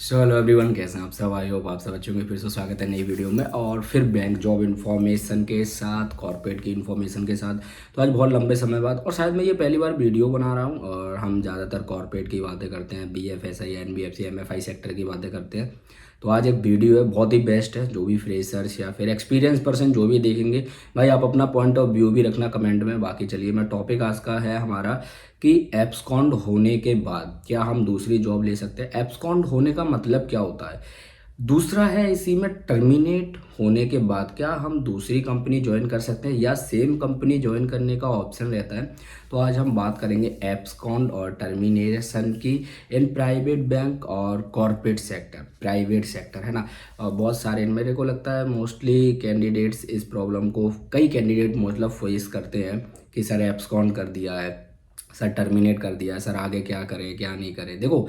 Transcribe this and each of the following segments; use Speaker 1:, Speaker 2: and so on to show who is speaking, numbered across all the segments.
Speaker 1: Hello everyone, कैसे हैं आप सब। आई होप आप सब अच्छे होंगे। फिर से स्वागत है नई वीडियो में, और फिर बैंक जॉब इन्फॉर्मेशन के साथ, कॉर्पोरेट की इन्फॉर्मेशन के साथ। तो आज बहुत लंबे समय बाद, और शायद मैं ये पहली बार वीडियो बना रहा हूँ, और हम ज़्यादातर कॉर्पोरेट की बातें करते हैं, BFSI, NBFC, MFI सेक्टर की बातें करते हैं। तो आज एक वीडियो है, बहुत ही बेस्ट है। जो भी फ्रेशर्स या फिर एक्सपीरियंस पर्सन जो भी देखेंगे, भाई आप अपना पॉइंट ऑफ व्यू भी रखना कमेंट में। बाकी चलिए, मैं टॉपिक आज का है हमारा कि एब्सकॉन्ड होने के बाद क्या हम दूसरी जॉब ले सकते हैं। एब्सकॉन्ड होने का मतलब क्या होता है। दूसरा है इसी में, टर्मिनेट होने के बाद क्या हम दूसरी कंपनी ज्वाइन कर सकते हैं या सेम कंपनी ज्वाइन करने का ऑप्शन रहता है। तो आज हम बात करेंगे एब्सकॉन्ड और टर्मिनेशन की इन प्राइवेट बैंक और कॉर्पोरेट सेक्टर। प्राइवेट सेक्टर है ना, और बहुत सारे, मेरे को लगता है मोस्टली कैंडिडेट्स इस प्रॉब्लम को, कई कैंडिडेट मतलब फेस करते हैं कि सर एब्सकॉन्ड कर दिया है, सर टर्मिनेट कर दिया है, सर आगे क्या करें क्या नहीं करें। देखो,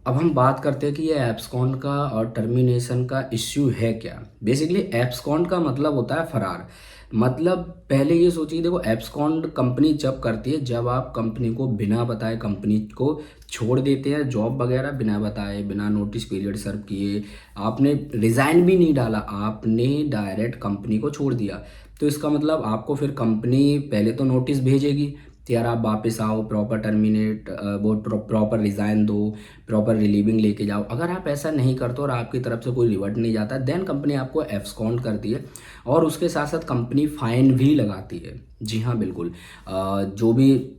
Speaker 1: अब हम बात करते हैं कि ये एब्सकॉन्ड का और टर्मिनेशन का इश्यू है क्या। बेसिकली एब्सकॉन्ड का मतलब होता है फरार। मतलब पहले ये सोचिए, देखो एब्सकॉन्ड कंपनी जब करती है, जब आप कंपनी को बिना बताए कंपनी को छोड़ देते हैं, जॉब वगैरह बिना बताए, बिना नोटिस पीरियड सर्व किए, आपने रिज़ाइन भी नहीं डाला, आपने डायरेक्ट कंपनी को छोड़ दिया। तो इसका मतलब आपको फिर कंपनी पहले तो नोटिस भेजेगी कि यार आप वापस आओ, प्रॉपर टर्मिनेट, वो प्रॉपर रिज़ाइन दो, प्रॉपर रिलीविंग लेके जाओ। अगर आप ऐसा नहीं करते और आपकी तरफ से कोई रिवर्ट नहीं जाता, देन कंपनी आपको एब्सकॉन्ड करती है, और उसके साथ साथ कंपनी फ़ाइन भी लगाती है। जी हाँ, बिल्कुल। जो भी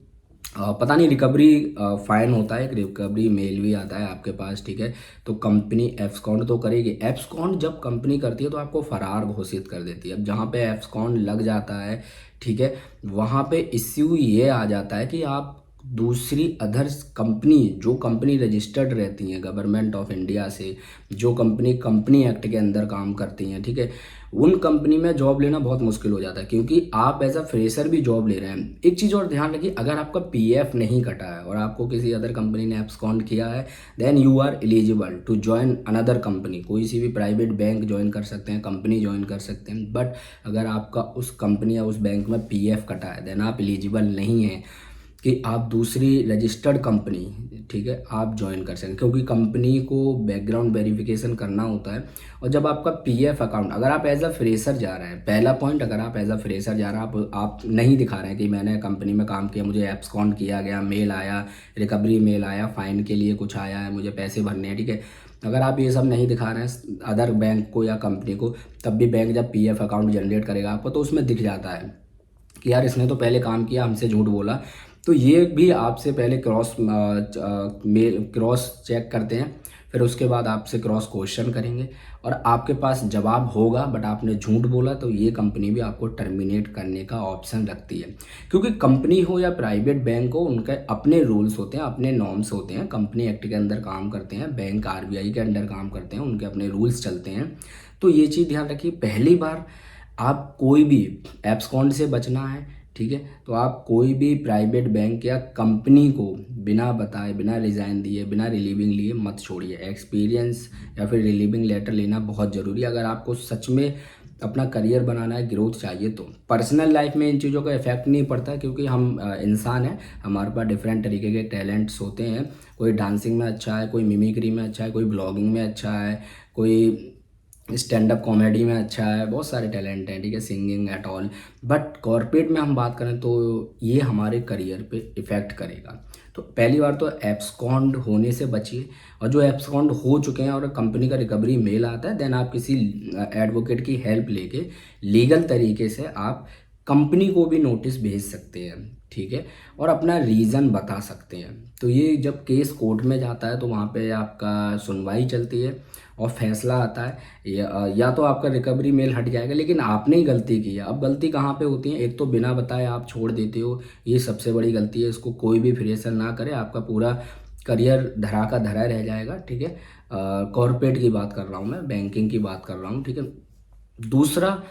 Speaker 1: पता नहीं, रिकवरी फाइन होता है, एक रिकवरी मेल भी आता है आपके पास, ठीक है। तो कंपनी एब्सकॉन्ड तो करेगी। एब्सकॉन्ड जब कंपनी करती है तो आपको फरार घोषित कर देती है। अब जहाँ पे एब्सकॉन्ड लग जाता है, ठीक है, वहाँ पे इश्यू ये आ जाता है कि आप दूसरी अदर्स कंपनी, जो कंपनी रजिस्टर्ड रहती हैं गवर्नमेंट ऑफ इंडिया से, जो कंपनी कंपनी एक्ट के अंदर काम करती हैं, ठीक है, उन कंपनी में जॉब लेना बहुत मुश्किल हो जाता है, क्योंकि आप एज अ फ्रेशर भी जॉब ले रहे हैं। एक चीज़ और ध्यान रखिए, अगर आपका PF नहीं कटा है और आपको किसी अदर कंपनी ने एब्सकॉन्ड किया है, then you are eligible to join another company. कोई सी भी प्राइवेट बैंक ज्वाइन कर सकते हैं, कंपनी ज्वाइन कर सकते हैं, बट अगर आपका उस कंपनी या उस बैंक में PF कटा है, देन आप एलिजिबल नहीं हैं कि आप दूसरी रजिस्टर्ड कंपनी, ठीक है, आप ज्वाइन कर सकें, क्योंकि कंपनी को बैकग्राउंड वेरिफिकेशन करना होता है। और जब आपका PF अकाउंट, अगर आप एज अ फ्रेशर जा रहे हैं, पहला पॉइंट, अगर आप एज अ फ्रेशर जा रहे हैं, आप नहीं दिखा रहे हैं कि मैंने कंपनी में काम किया, मुझे एब्सकॉन्ड किया गया, मेल आया, रिकवरी मेल आया, फाइन के लिए कुछ आया है, मुझे पैसे भरने हैं, ठीक है, अगर आप ये सब नहीं दिखा रहे हैं अदर बैंक को या कंपनी को, तब भी बैंक जब PF अकाउंट जनरेट करेगा आपको, तो उसमें दिख जाता है कि यार इसने तो पहले काम किया, हमसे झूठ बोला। तो ये भी आपसे पहले क्रॉस चेक करते हैं, फिर उसके बाद आपसे क्रॉस क्वेश्चन करेंगे, और आपके पास जवाब होगा बट आपने झूठ बोला, तो ये कंपनी भी आपको टर्मिनेट करने का ऑप्शन रखती है। क्योंकि कंपनी हो या प्राइवेट बैंक हो, उनके अपने रूल्स होते हैं, अपने नॉर्म्स होते हैं। कंपनी एक्ट के अंदर काम करते हैं, बैंक RBI के अंडर काम करते हैं, उनके अपने रूल्स चलते हैं। तो ये चीज़ ध्यान रखिए, पहली बार आप कोई भी एब्सकॉन्ड से बचना है, ठीक है, तो आप कोई भी प्राइवेट बैंक या कंपनी को बिना बताए, बिना रिज़ाइन दिए, बिना रिलीविंग लिए मत छोड़िए। एक्सपीरियंस या फिर रिलीविंग लेटर लेना बहुत ज़रूरी है, अगर आपको सच में अपना करियर बनाना है, ग्रोथ चाहिए। तो पर्सनल लाइफ में इन चीज़ों का इफेक्ट नहीं पड़ता, क्योंकि हम इंसान हैं, हमारे पास डिफरेंट तरीके के टैलेंट्स होते हैं। कोई डांसिंग में अच्छा है, कोई मिमिक्री में अच्छा है, कोई ब्लॉगिंग में अच्छा है, कोई स्टैंड अप कॉमेडी में अच्छा है, बहुत सारे टैलेंट हैं, ठीक है, singing at all. But corporate में हम बात करें तो ये हमारे करियर पे इफ़ेक्ट करेगा। तो पहली बार तो एब्सकॉन्ड होने से बचिए, और जो एब्सकॉन्ड हो चुके हैं और कंपनी का रिकवरी मेल आता है, देन आप किसी एडवोकेट की हेल्प लेके लीगल तरीके से आप कंपनी को भी नोटिस भेज सकते हैं, ठीक है, और अपना रीज़न बता सकते हैं। तो ये जब केस कोर्ट में जाता है, तो वहाँ पे आपका सुनवाई चलती है और फैसला आता है, या तो आपका रिकवरी मेल हट जाएगा, लेकिन आपने ही गलती की है। अब गलती कहाँ पे होती है, एक तो बिना बताए आप छोड़ देते हो, ये सबसे बड़ी गलती है, इसको कोई भी फ्रेशर ना करे, आपका पूरा करियर धरा का धरा रह जाएगा, ठीक है। कॉर्पोरेट की बात कर रहा हूँ मैं, बैंकिंग की बात कर रहा हूँ, ठीक है। दूसरा,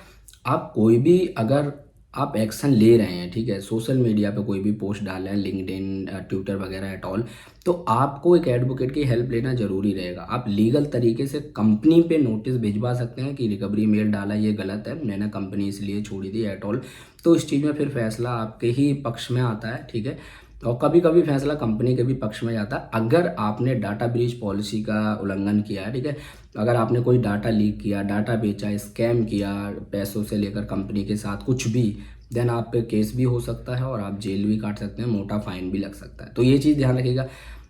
Speaker 1: आप कोई भी, अगर आप एक्शन ले रहे हैं, ठीक है, सोशल मीडिया पे कोई भी पोस्ट डाल रहे हैं, लिंक्डइन, ट्विटर वगैरह एट ऑल, तो आपको एक एडवोकेट की हेल्प लेना जरूरी रहेगा। आप लीगल तरीके से कंपनी पे नोटिस भिजवा सकते हैं कि रिकवरी मेल डाला, ये गलत है, मैंने कंपनी इसलिए छोड़ी थी एट ऑल। तो इस चीज़ में फिर फैसला आपके ही पक्ष में आता है, ठीक है। और कभी कभी फैसला कंपनी के भी पक्ष में जाता है अगर आपने डाटा ब्रीच पॉलिसी का उल्लंघन किया है, ठीक है। अगर आपने कोई डाटा लीक किया, डाटा बेचा, स्कैम किया, पैसों से लेकर कंपनी के साथ कुछ भी, देन आप पे केस भी हो सकता है और आप जेल भी काट सकते हैं, मोटा फाइन भी लग सकता है। तो ये चीज़ ध्यान रखिएगा।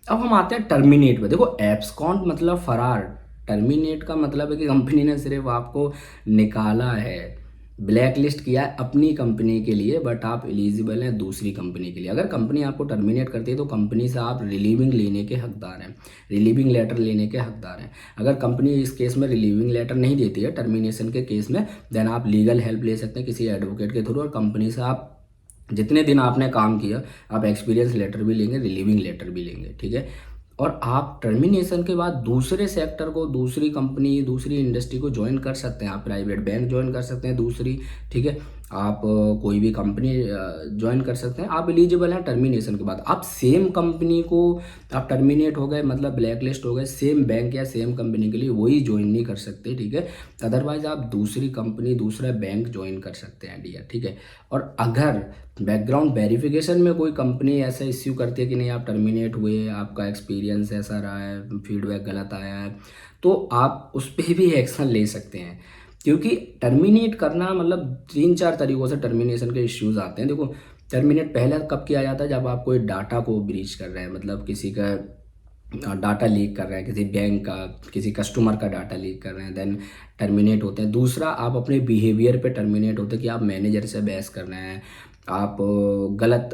Speaker 1: अब हम आते हैं टर्मिनेट पे। देखो एब्सकॉन्ड मतलब फरार, टर्मिनेट का मतलब है कि कंपनी ने सिर्फ आपको निकाला है, ब्लैक लिस्ट किया है अपनी कंपनी के लिए, बट आप एलिजिबल हैं दूसरी कंपनी के लिए। अगर कंपनी आपको टर्मिनेट करती है तो कंपनी से आप रिलीविंग लेने के हकदार हैं, रिलीविंग लेटर लेने के हकदार हैं। अगर कंपनी इस केस में रिलीविंग लेटर नहीं देती है टर्मिनेशन के केस में, देन आप लीगल हेल्प ले सकते हैं किसी एडवोकेट के थ्रू, और कंपनी से आप जितने दिन आपने काम किया आप एक्सपीरियंस लेटर भी लेंगे, रिलीविंग लेटर भी लेंगे, ठीक है। और आप टर्मिनेशन के बाद दूसरे सेक्टर को, दूसरी कंपनी, दूसरी इंडस्ट्री को ज्वाइन कर सकते हैं। आप प्राइवेट बैंक ज्वाइन कर सकते हैं दूसरी, ठीक है। आप कोई भी कंपनी ज्वाइन कर सकते हैं। आप एलिजिबल हैं टर्मिनेशन के बाद। आप सेम कंपनी को, आप टर्मिनेट हो गए मतलब ब्लैक लिस्ट हो गए, सेम बैंक या सेम कंपनी के लिए वही ज्वाइन नहीं कर सकते, ठीक है। अदरवाइज आप दूसरी कंपनी, दूसरा बैंक ज्वाइन कर सकते हैं डियर, ठीक है। और अगर बैकग्राउंड वेरिफिकेशन में कोई कंपनी ऐसा इश्यू करती है कि नहीं आप टर्मिनेट हुए, आपका एक्सपीरियंस ऐसा रहा है, फीडबैक गलत आया है, तो आप उस पर भी एक्शन ले सकते हैं। क्योंकि टर्मिनेट करना मतलब 3-4 तरीक़ों से टर्मिनेशन के इश्यूज आते हैं। देखो टर्मिनेट पहले कब किया जाता है, जब आप कोई डाटा को ब्रीच कर रहे हैं, मतलब किसी का डाटा लीक कर रहे हैं, किसी बैंक का, किसी कस्टमर का डाटा लीक कर रहे हैं, देन टर्मिनेट होते हैं। दूसरा आप अपने बिहेवियर पे टर्मिनेट होते हैं कि आप मैनेजर से बहस कर रहे हैं, आप गलत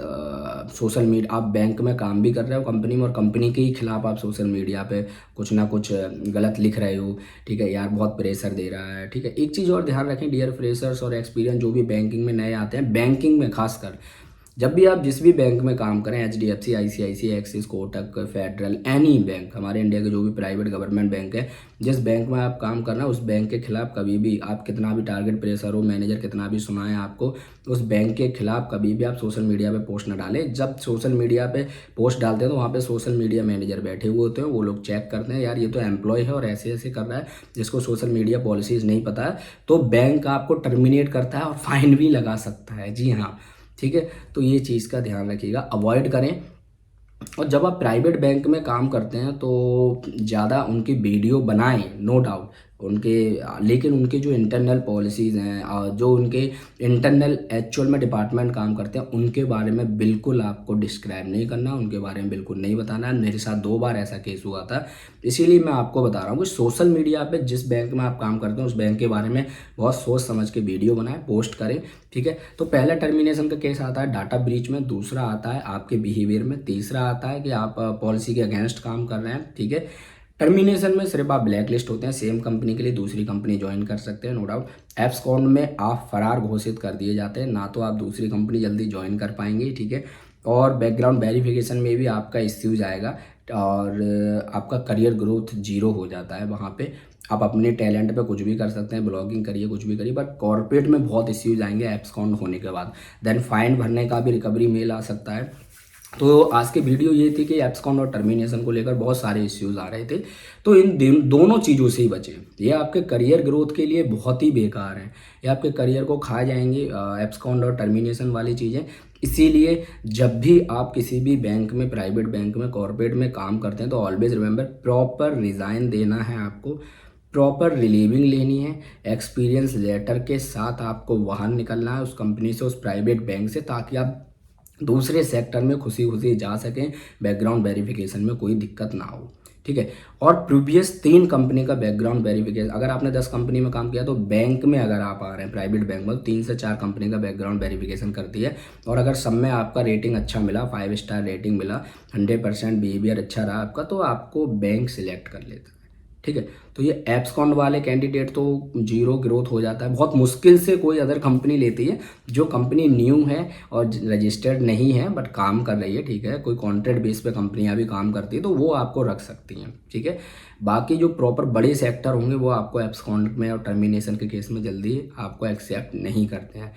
Speaker 1: सोशल मीडिया, आप बैंक में काम भी कर रहे हो कंपनी में और कंपनी के ही खिलाफ आप सोशल मीडिया पे कुछ ना कुछ गलत लिख रहे हो, ठीक है। यार बहुत प्रेशर दे रहा है, ठीक है। एक चीज़ और ध्यान रखें डियर फ्रेशर्स और एक्सपीरियंस जो भी बैंकिंग में नए आते हैं, बैंकिंग में खासकर जब भी आप जिस भी बैंक में काम करें, HDFC, ICICI, axis, Kotak, federal, any bank, हमारे इंडिया के जो भी प्राइवेट गवर्नमेंट बैंक है, जिस बैंक में आप काम करना है उस बैंक के खिलाफ कभी भी आप कितना भी टारगेट प्रेशर हो, मैनेजर कितना भी सुनाए आपको, उस बैंक के खिलाफ कभी भी आप सोशल मीडिया पे पोस्ट ना डालें। जब सोशल मीडिया पे पोस्ट डालते हैं तो वहाँ पे सोशल मीडिया मैनेजर बैठे हुए होते हैं, वो लोग चेक करते हैं, यार ये तो एम्प्लॉय है और ऐसे ऐसे कर रहा है, जिसको सोशल मीडिया पॉलिसीज़ नहीं पता है, तो बैंक आपको टर्मिनेट करता है और फाइन भी लगा सकता है। जी हाँ, ठीक है। तो ये चीज़ का ध्यान रखिएगा, अवॉइड करें। और जब आप प्राइवेट बैंक में काम करते हैं तो ज़्यादा उनकी वीडियो बनाएं, नो डाउट उनके, लेकिन उनके जो इंटरनल पॉलिसीज़ हैं, जो उनके इंटरनल एक्चुअल में डिपार्टमेंट काम करते हैं, उनके बारे में बिल्कुल आपको डिस्क्राइब नहीं करना, उनके बारे में बिल्कुल नहीं बताना है। मेरे साथ 2 बार ऐसा केस हुआ था, इसीलिए मैं आपको बता रहा हूँ कि सोशल मीडिया पे जिस बैंक में आप काम करते हैं उस बैंक के बारे में बहुत सोच समझ के वीडियो बनाएं, पोस्ट करें, ठीक है। तो पहला टर्मिनेशन का केस आता है डाटा ब्रीच में, दूसरा आता है आपके बिहेवियर में, तीसरा आता है कि आप पॉलिसी के अगेंस्ट काम कर रहे हैं, ठीक है। टर्मिनेशन में सिर्फ आप ब्लैक लिस्ट होते हैं, सेम कंपनी के लिए दूसरी कंपनी ज्वाइन कर सकते हैं, नो डाउट। एब्सकॉन्ड में आप फरार घोषित कर दिए जाते हैं, ना तो आप दूसरी कंपनी जल्दी ज्वाइन कर पाएंगे, ठीक है। और बैकग्राउंड वेरिफिकेशन में भी आपका इश्यूज आएगा और आपका करियर ग्रोथ 0 हो जाता है। वहाँ पे आप अपने टैलेंट पे कुछ भी कर सकते हैं, ब्लॉगिंग करिए, कुछ भी करिए, बट कॉर्पोरेट में बहुत इश्यूज आएंगे एब्सकॉन्ड होने के बाद। देन फाइन भरने का भी रिकवरी मेल आ सकता है। तो आज की वीडियो ये थी कि एब्सकॉन्ड और टर्मिनेशन को लेकर बहुत सारे इश्यूज आ रहे थे, तो इन दोनों चीज़ों से ही बचें। ये आपके करियर ग्रोथ के लिए बहुत ही बेकार हैं, ये आपके करियर को खा जाएंगे एब्सकॉन्ड और टर्मिनेशन वाली चीज़ें। इसीलिए जब भी आप किसी भी बैंक में, प्राइवेट बैंक में, कॉर्पोरेट में काम करते हैं तो ऑलवेज रिमेंबर प्रॉपर रिज़ाइन देना है आपको, प्रॉपर रिलीविंग लेनी है, एक्सपीरियंस लेटर के साथ आपको बाहर निकलना है उस कंपनी से, उस प्राइवेट बैंक से, ताकि आप दूसरे सेक्टर में खुशी खुशी जा सकें, बैकग्राउंड वेरिफिकेशन में कोई दिक्कत ना हो, ठीक है। और प्रीवियस 3 कंपनी का बैकग्राउंड वेरिफिकेशन, अगर आपने 10 कंपनी में काम किया तो बैंक में अगर आप आ रहे हैं प्राइवेट बैंक में, 3 से 4 कंपनी का बैकग्राउंड वेरिफिकेशन करती है। और अगर सब में आपका रेटिंग अच्छा मिला, 5 स्टार रेटिंग मिला, 100% बिहेवियर अच्छा रहा आपका, तो आपको बैंक सिलेक्ट कर लेता है, ठीक है। तो ये एब्सकॉन्ड वाले कैंडिडेट तो 0 ग्रोथ हो जाता है, बहुत मुश्किल से कोई अदर कंपनी लेती है। जो कंपनी न्यू है और रजिस्टर्ड नहीं है बट काम कर रही है, ठीक है, कोई कॉन्ट्रैक्ट बेस पे कंपनियां भी काम करती है, तो वो आपको रख सकती हैं, ठीक है। बाकी जो प्रॉपर बड़े सेक्टर होंगे वो आपको एब्सकॉन्ड में और टर्मिनेशन के केस में जल्दी आपको एक्सेप्ट नहीं करते हैं,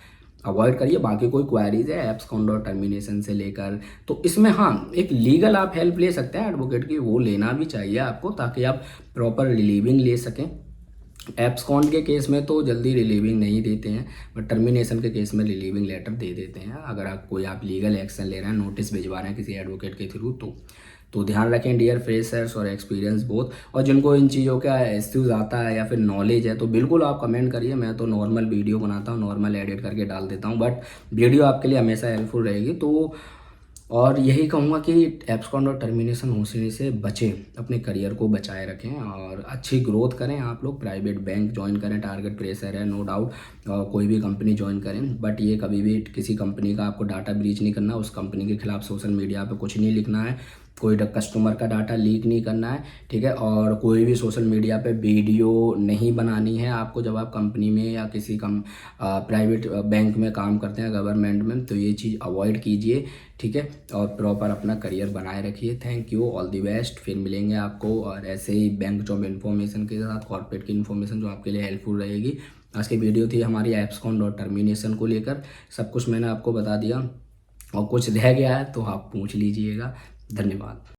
Speaker 1: अवॉइड करिए। बाकी कोई क्वारीज है एब्सकॉन्ड और टर्मिनेशन से लेकर, तो इसमें हाँ एक लीगल आप हेल्प ले सकते हैं एडवोकेट की, वो लेना भी चाहिए आपको, ताकि आप प्रॉपर रिलीविंग ले सकें एब्सकॉन्ड के केस में तो जल्दी रिलीविंग नहीं देते हैं, बट टर्मिनेशन के केस में रिलीविंग लेटर दे देते हैं अगर आप लीगल एक्शन ले रहे हैं, नोटिस भिजवा रहे हैं किसी एडवोकेट के थ्रू। तो ध्यान रखें डियर फ्रेशर्स और एक्सपीरियंस बोथ। और जिनको इन चीज़ों का इश्यूज आता है या फिर नॉलेज है तो बिल्कुल आप कमेंट करिए। मैं तो नॉर्मल वीडियो बनाता हूँ, नॉर्मल एडिट करके डाल देता हूँ, बट वीडियो आपके लिए हमेशा हेल्पफुल रहेगी। तो और यही कहूँगा कि एब्सकॉन्ड और टर्मिनेशन होने से बचें, अपने करियर को बचाए रखें और अच्छी ग्रोथ करें। आप लोग प्राइवेट बैंक ज्वाइन करें, टारगेट प्रेशर है नो डाउट, कोई भी कंपनी ज्वाइन करें, बट ये कभी भी किसी कंपनी का आपको डाटा ब्रीच नहीं करना, उस कंपनी के खिलाफ सोशल मीडिया पे कुछ नहीं लिखना है, कोई कस्टमर का डाटा लीक नहीं करना है, ठीक है। और कोई भी सोशल मीडिया पे वीडियो नहीं बनानी है आपको जब आप कंपनी में या किसी प्राइवेट बैंक में काम करते हैं, गवर्नमेंट में, तो ये चीज़ अवॉइड कीजिए, ठीक है। और प्रॉपर अपना करियर बनाए रखिए। Thank you, all the best. फिर मिलेंगे आपको और ऐसे ही बैंक जॉब इन्फॉर्मेशन के साथ, कॉर्पोरेट की इन्फॉर्मेशन जो आपके लिए हेल्पफुल रहेगी। आज की वीडियो थी हमारी एब्सकॉन्ड और टर्मिनेशन को लेकर, सब कुछ मैंने आपको बता दिया और कुछ रह गया है तो आप पूछ लीजिएगा। धन्यवाद।